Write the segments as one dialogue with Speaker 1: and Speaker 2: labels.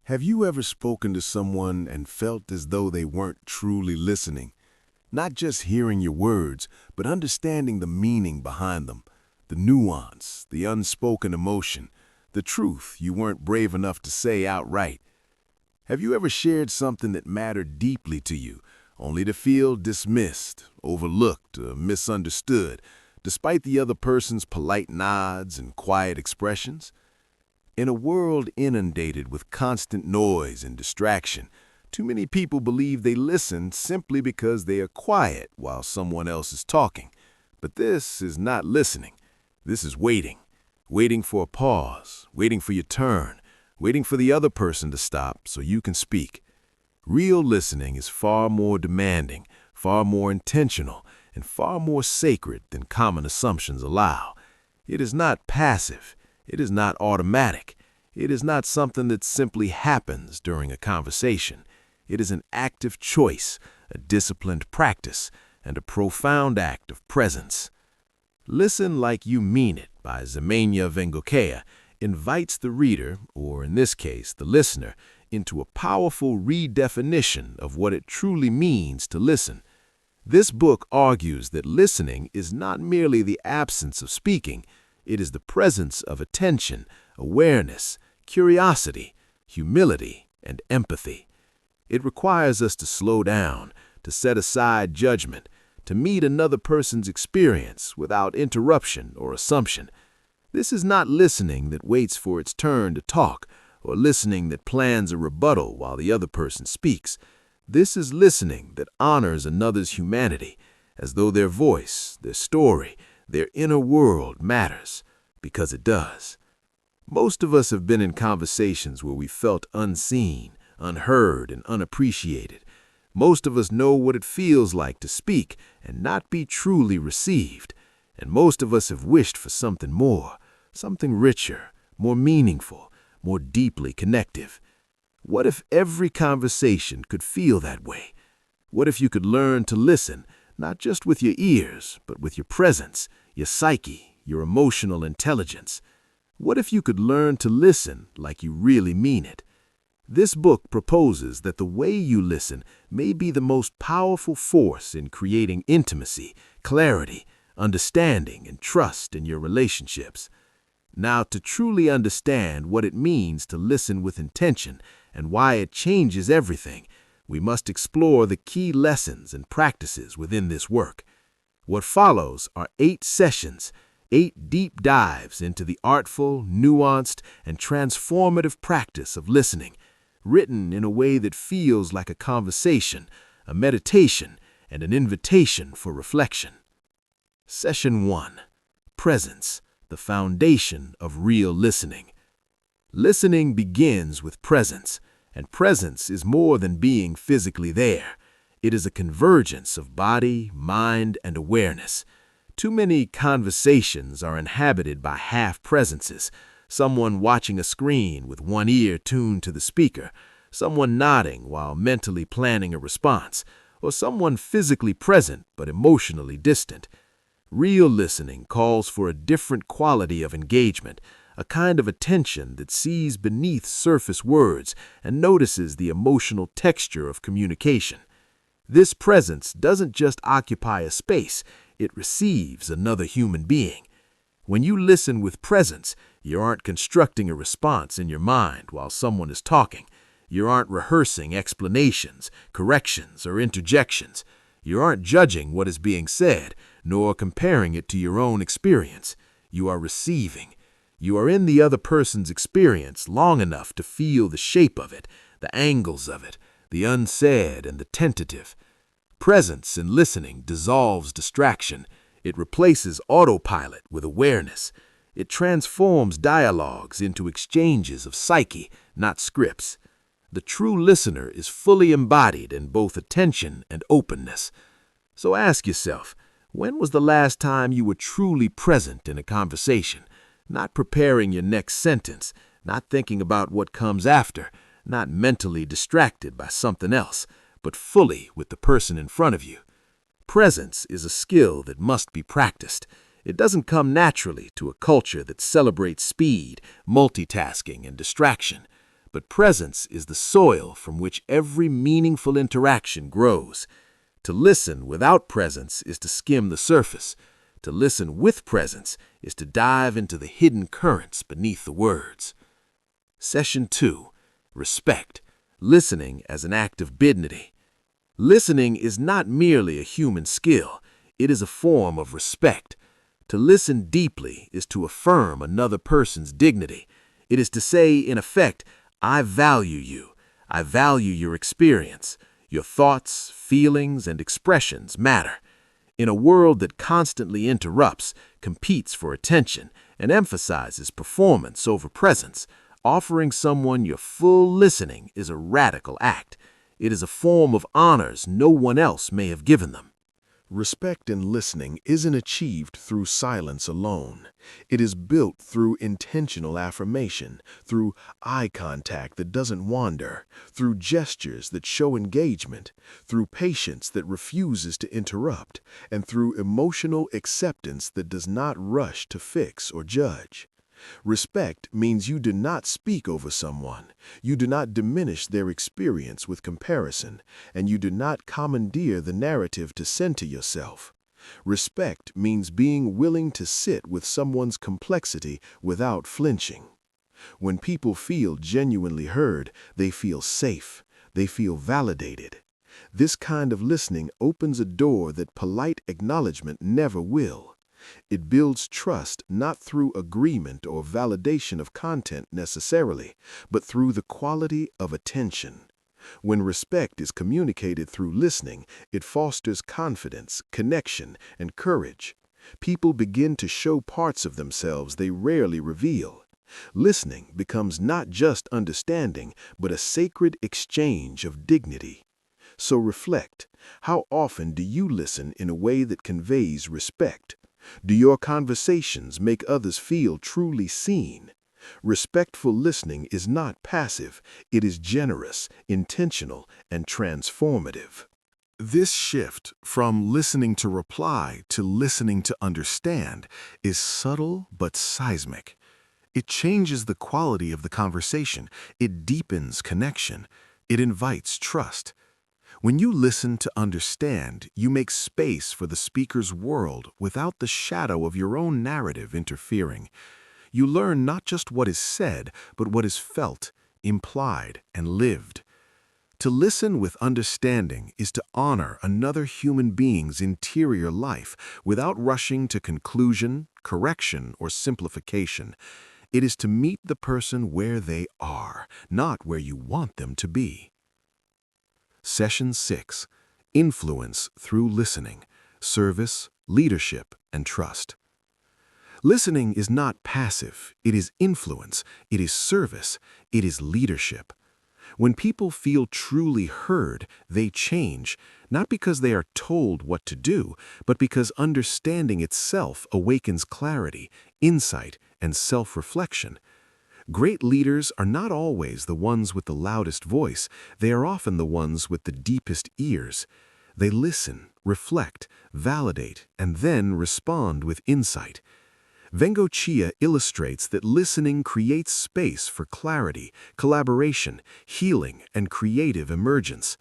Speaker 1: Have you ever spoken to someone and felt as though they weren't truly listening? Not just hearing your words, but understanding the meaning behind them, the nuance, the unspoken emotion, the truth you weren't brave enough to say outright. Have you ever shared something that mattered deeply to you, only to feel dismissed, overlooked, or misunderstood, despite the other person's polite nods and quiet expressions? In a world inundated with constant noise and distraction, too many people believe they listen simply because they are quiet while someone else is talking. But this is not listening. This is waiting. Waiting for a pause, waiting for your turn, waiting for the other person to stop so you can speak. Real listening is far more demanding, far more intentional, and far more sacred than common assumptions allow. It is not passive. It is not automatic. It is not something that simply happens during a conversation. It is an active choice, a disciplined practice, and a profound act of presence. Listen Like You Mean It by Ximena Vengoechea invites the reader, or in this case, the listener, into a powerful redefinition of what it truly means to listen. This book argues that listening is not merely the absence of speaking. It is the presence of attention, awareness, curiosity, humility, and empathy. It requires us to slow down, to set aside judgment, to meet another person's experience without interruption or assumption. This is not listening that waits for its turn to talk, or listening that plans a rebuttal while the other person speaks. This is listening that honors another's humanity, as though their voice, their story, their inner world matters, because it does. Most of us have been in conversations where we felt unseen, unheard, and unappreciated. Most of us know what it feels like to speak and not be truly received. And most of us have wished for something more, something richer, more meaningful, more deeply connective. What if every conversation could feel that way? What if you could learn to listen, not just with your ears, but with your presence, your psyche, your emotional intelligence? What if you could learn to listen like you really mean it? This book proposes that the way you listen may be the most powerful force in creating intimacy, clarity, understanding, and trust in your relationships. Now, to truly understand what it means to listen with intention and why it changes everything, we must explore the key lessons and practices within this work. What follows are 8 sessions, 8 deep dives into the artful, nuanced, and transformative practice of listening, written in a way that feels like a conversation, a meditation, and an invitation for reflection. Session 1. Presence, the foundation of real listening. Listening begins with presence, and presence is more than being physically there. It is a convergence of body, mind, and awareness. Too many conversations are inhabited by half-presences, someone watching a screen with one ear tuned to the speaker, someone nodding while mentally planning a response, or someone physically present but emotionally distant. Real listening calls for a different quality of engagement, a kind of attention that sees beneath surface words and notices the emotional texture of communication. This presence doesn't just occupy a space, it receives another human being. When you listen with presence, you aren't constructing a response in your mind while someone is talking. You aren't rehearsing explanations, corrections, or interjections. You aren't judging what is being said, nor comparing it to your own experience. You are receiving. You are in the other person's experience long enough to feel the shape of it, the angles of it, the unsaid and the tentative. Presence in listening dissolves distraction. It replaces autopilot with awareness. It transforms dialogues into exchanges of psyche, not scripts. The true listener is fully embodied in both attention and openness. So ask yourself, when was the last time you were truly present in a conversation? Not preparing your next sentence, not thinking about what comes after, not mentally distracted by something else, but fully with the person in front of you. Presence is a skill that must be practiced. It doesn't come naturally to a culture that celebrates speed, multitasking, and distraction.
Speaker 2: but presence is the soil from which every meaningful interaction grows. To listen without presence is to skim the surface. To listen with presence is to dive into the hidden currents beneath the words. Session 2. Respect. Listening as an act of dignity. Listening is not merely a human skill. It is a form of respect. To listen deeply is to affirm another person's dignity. It is to say, in effect, I value you. I value your experience. Your thoughts, feelings, and expressions matter. In a world that constantly interrupts, competes for attention, and emphasizes performance over presence, offering someone your full listening is a radical act. It is a form of honors no one else may have given them.
Speaker 1: Respect in listening isn't achieved through silence alone. It is built through intentional affirmation, through eye contact that doesn't wander, through gestures that show engagement, through patience that refuses to interrupt, and through emotional acceptance that does not rush to fix or judge. Respect means you do not speak over someone, you do not diminish their experience with comparison, and you do not commandeer the narrative to center yourself. Respect means being willing to sit with someone's complexity without flinching. When people feel genuinely heard, they feel safe, they feel validated. This kind of listening opens a door that polite acknowledgement never will. It builds trust not through agreement or validation of content necessarily, but through the quality of attention. When respect is communicated through listening, it fosters confidence, connection, and courage. People begin to show parts of themselves they rarely reveal. Listening becomes not just understanding, but a sacred exchange of dignity. So reflect, how often do you listen in a way that conveys respect? Do your conversations make others feel truly seen? Respectful listening is not passive, it is generous, intentional, and transformative. This shift from listening to reply to listening to understand is subtle but seismic. It changes the quality of the conversation, it deepens connection, it invites trust. When you listen to understand, you make space for the speaker's world without the shadow of your own narrative interfering. You learn not just what is said, but what is felt, implied, and lived. To listen with understanding is to honor another human being's interior life without rushing to conclusion, correction, or simplification. It is to meet the person where they are, not where you want them to be. Session 6. Influence through listening, service, leadership, and trust. Listening is not passive, it is influence, it is service, it is leadership. When people feel truly heard, they change, not because they are told what to do, but because understanding itself awakens clarity, insight, and self-reflection. Great leaders are not always the ones with the loudest voice, they are often the ones with the deepest ears. They listen, reflect, validate, and then respond with insight. Vengoechea illustrates that listening creates space for clarity, collaboration, healing, and creative emergence.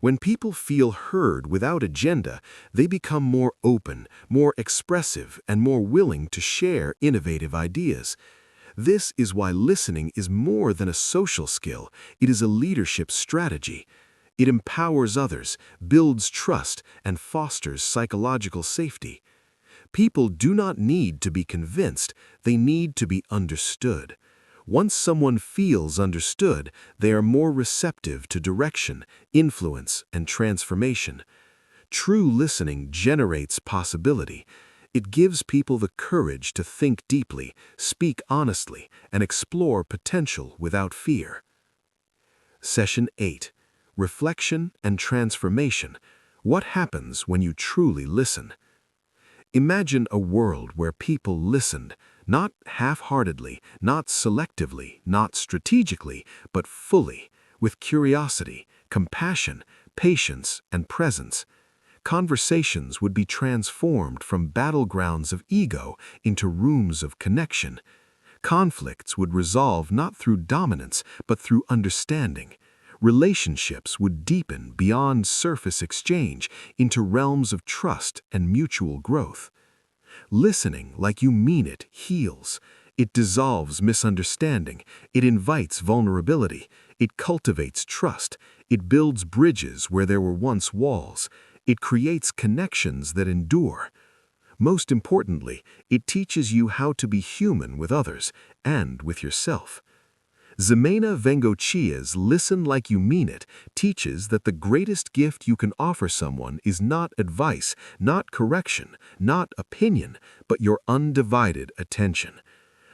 Speaker 1: When people feel heard without agenda, they become more open, more expressive, and more willing to share innovative ideas. This is why listening is more than a social skill, it is a leadership strategy. It empowers others, builds trust, and fosters psychological safety. People do not need to be convinced, they need to be understood. Once someone feels understood, they are more receptive to direction, influence, and transformation. True listening generates possibility. It gives people the courage to think deeply, speak honestly, and explore potential without fear. Session 8. Reflection and transformation. What happens when you truly listen? Imagine a world where people listened, not half-heartedly, not selectively, not strategically, but fully, with curiosity, compassion, patience, and presence. Conversations would be transformed from battlegrounds of ego into rooms of connection.
Speaker 2: Conflicts would resolve not through dominance, but through understanding. Relationships would deepen beyond surface exchange into realms of trust and mutual growth. Listening like you mean it heals. It dissolves misunderstanding. It invites vulnerability. It cultivates trust. It builds bridges where there were once walls. It creates connections that endure. Most importantly, it teaches you how to be human with others and with yourself. Ximena Vengoechea's Listen Like You Mean It teaches that the greatest gift you can offer someone is not advice, not correction, not opinion, but your undivided attention.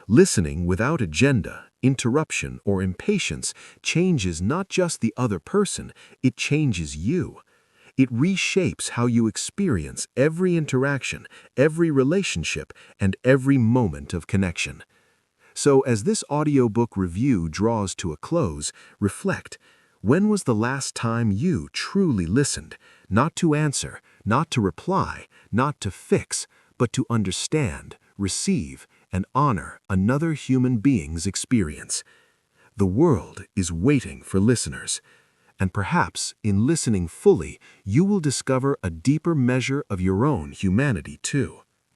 Speaker 2: Listening without agenda, interruption, or impatience changes not just the other person, it changes you. It reshapes how you experience every interaction, every relationship, and every moment of connection. So as this audiobook review draws to a close, reflect, when was the last time you truly listened? Not to answer, not to reply, not to fix, but to understand, receive, and honor another human being's experience. The world is waiting for listeners. And perhaps, in listening fully, you will discover a deeper measure of your own humanity too.